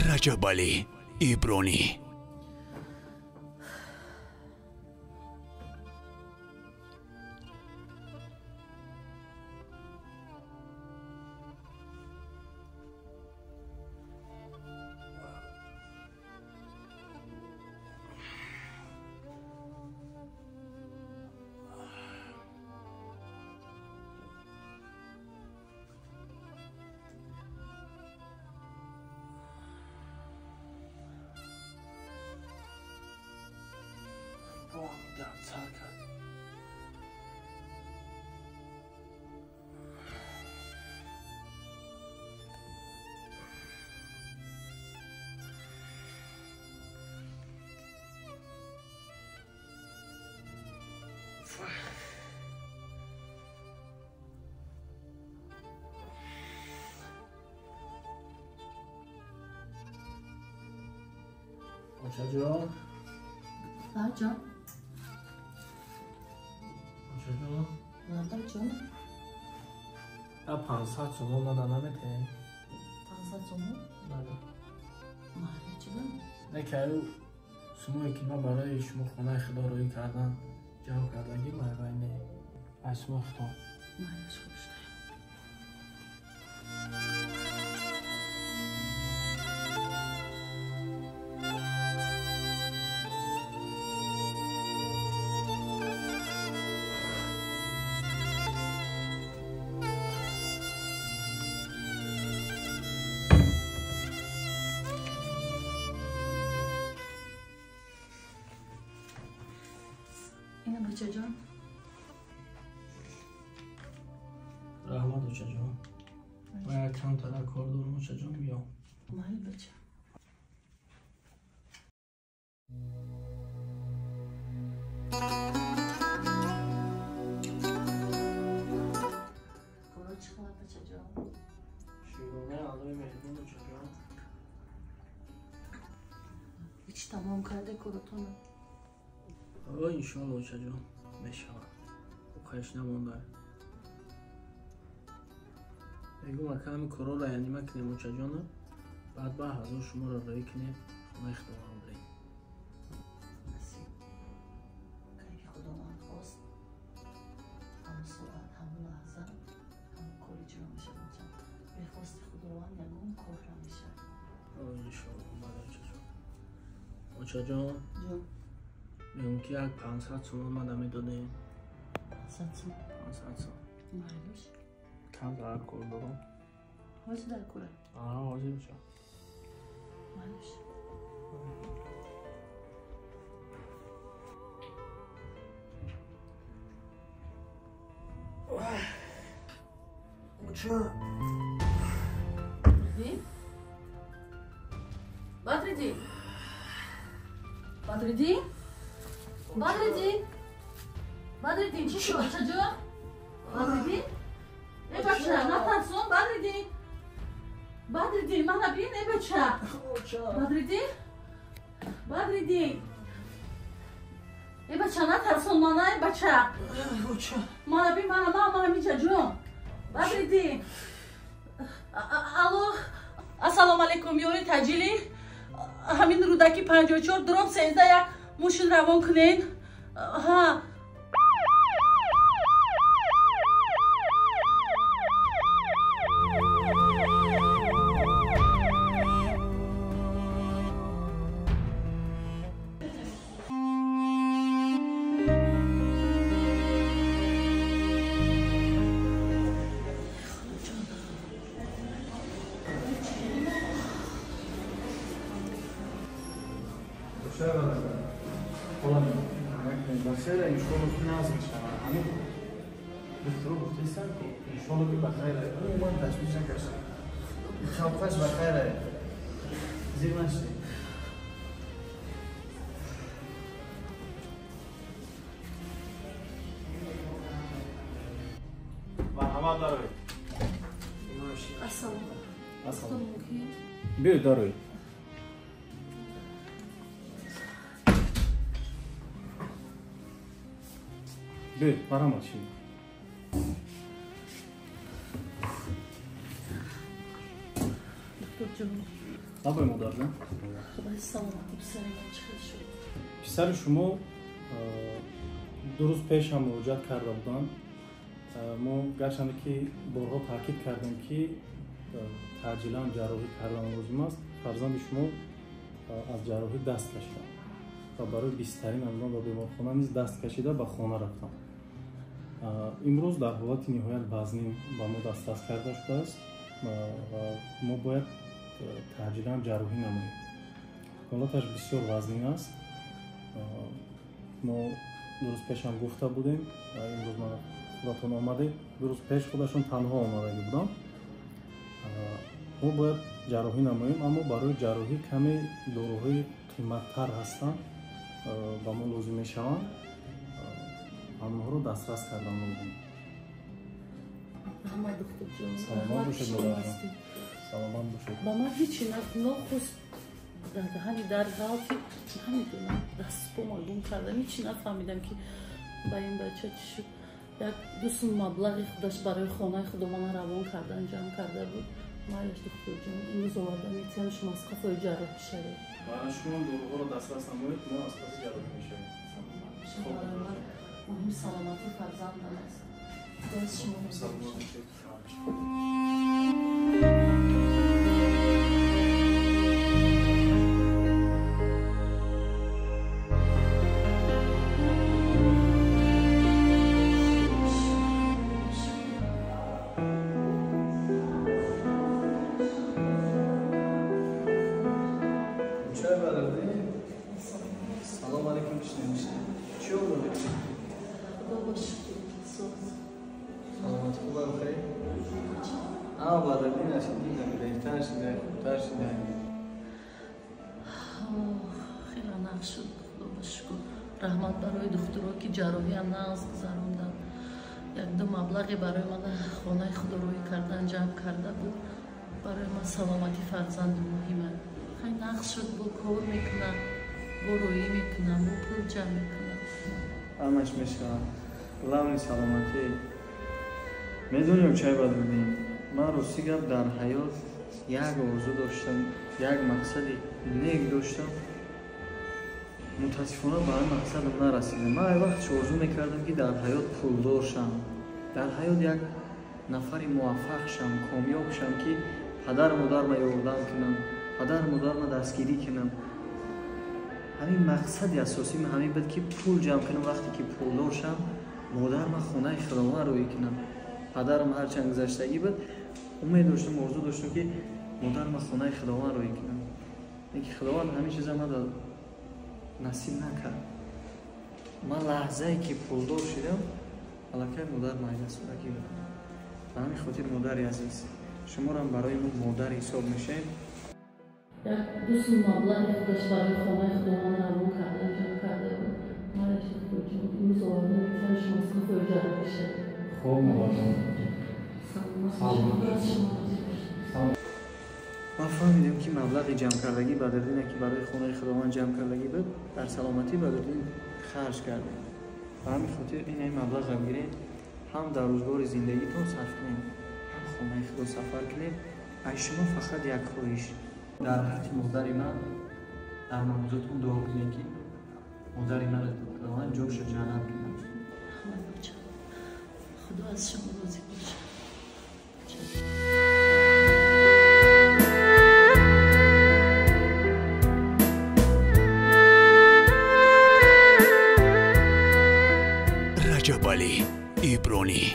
Rajab Ali Ibroni. Ochajon. Bajon. Ochajon. Nada canım. Ya 500 so'm nadanamete. 500 so'm? Bale. Mali canım. Nekayu شما که من برای شما خانه خدا روی کردن جمع کردن یه مربعینه اسم خدا Maliş konuştu. Yine kaçacağım. رحمت ochajon باید چند تا در کار دارم ochajon بیام Mali baca. Koro çıkar kaçacağım. شیرونه اعضای مهمون ochajon Hiç tamam kardeş korotonu. آقا انشالله ochajon میشود کاش نمونده بگو ما کمی کارا را یعنی مکنیم ochajon بعد با هزار شما را رای کنیم خانه خدا را بریم Nasıl? Kanki kodaman خواست. هم ساعت هم لحظه هم کاری جا میشه بچم. به خواست خداوند یگون کار را میشه. انشالله اومده ochajon جون. میگم که یک 500 so'm من میدادیم 500 so'm. 500 so'm Maliş. کم در کار دارم Hacı der kura. آها حاضر میشم Maliş. Badreddin. Badreddin. Badreddin. Badreddin چی شد چجا؟ Badreddin. ای بچه نترسون Badreddin. Badreddin منو بین ای بچه. Badreddin. Badreddin. ای بچه نترسون منو ای بچه. منو بین منو میجا جون. Badreddin. الو. السلام علیکم یوری تجیلی. همین رودکی 54 درام 13 یک موشین روان کنین. ها. بخير ان شاء الله في ناس عنك دكتور بتسال ان شاء الله بيبقى خير عموما تشويش كاش ان شاء الله فاش بخير زي ماشي مرحبا داروي ماشي السلام بيو داروي بيو برا ماشي دکتر جون آبای مادر جان خدای سلامتی پسر من چقدر شد؟ پسر شما 2 روز پیش هم مراجعت کرده بودن. ما گرچند که بارها تاکید کردیم که تعجیلا جراحی کردن لازم است. فرزند شما از جراحی دست کشیدن و برای بیشترین امراض و بیمارخانه نیز دست کشیده به خانه رفتن. امروز در حالت نهایت وزنی با ما دسترس کرده شده است و ما باید تعجیلا جراحی نماییم. حالتش بسیار وزنی است. ما 2 روز پیش هم گفته بودیم، امروز من خودتون آمده. 2 روز پیش خودشون تنها آمده بودن. ما باید جراحی نماییم، اما برای جراحی کمی داروهای قیمت‌تر هستند و ما لازم می‌شوند آنها رو دسترس کردن لازم. محمد دکتر جان سلامت باشید مادر جان. سلامت باشید. با من هیچی نخست همین در حال که نمیدونم دست پا مالبون کردم هیچی نفهمیدم که با این بچه چی شد. یک دوست مبلغی خودش برای خانه خود من روان کردن جمع کرده بود. مایلش دکتر جان امروز آوردم میتونم شما از کافه جراحی شده. برای شما داروها رو دسترس نمایید، ما از پس جراحی میشیم. مهم سلامتی فرزندم است. باز شما سلامت باشید. سلام علیکم بشنیمشید. چی بود؟ خدا باشه سلامت خوبه بخیر؟ بردی نشد دیدم بهتر شده خوبتر شده. خیلی نقش شد. خدا باشه رحمت برای دخترها که جراحی هم نقص گذروندن. یک دو مبلغی برای من خانه خدا روی کردن جمع کرده بود. برای من سلامتی فرزند مهمه. خیلی نقص شد با کار میکنم، با رویی میکنم، با پول جمع میکنم. همش میشکنم. لامنی سلامتی. میدونیم چه باید بدیم. من راستی گفت در حیات یک آرزو داشتم، یک مقصدی نیک داشتم. متاسفانه به این مقصدم نرسیدم. من ای وقت آرزو میکردم که در حیات پولدار شم، در حیات یک نفر موفق شم، کامیاب شم که پدر مادر ما یاردن کنم، پدر مادر ما دستگیری کنم. همین مقصد اساسی من همین بود که پول جمع کنم. وقتی که پولدار شم مادر ما خانه خداوند روی کنم. پدرم هر چند گذشتگی بود امید داشتم، آرزو داشتم که مادر ما خانه خداوند روی کنم. اینکه خداوند همین چیزا من نصیب نکرد. من لحظه ای که پولدار شدم الکی مادر ما این سورکی بود. به همین خاطر مادر عزیز شما هم برای ما مادر حساب میشین. یک دوست مبلغی خودش برای خانه خدا من روان کردن جمع کرده بود. مایلش دکتر جان امروز آورده میتونم شما از کافه جراحی شده. خوب مادر جان. من فهمیدم که مبلغ جمع کردگی بدردینه که برای خانه خداوند جمع کردگی بود در سلامتی بدردین خرج کردیم. و همین خاطر این مبلغ هم گیریم هم در روزگار زندگیتون صرف کنیم، هم خانه خدا سفر کنیم. از شما فقط یک خواهش در حق مادر من در نمازتون دعا کنید که مادر من خداوند جوش و جلب کنه. خدا از شما راضی باشه. رجب علی ایبرانی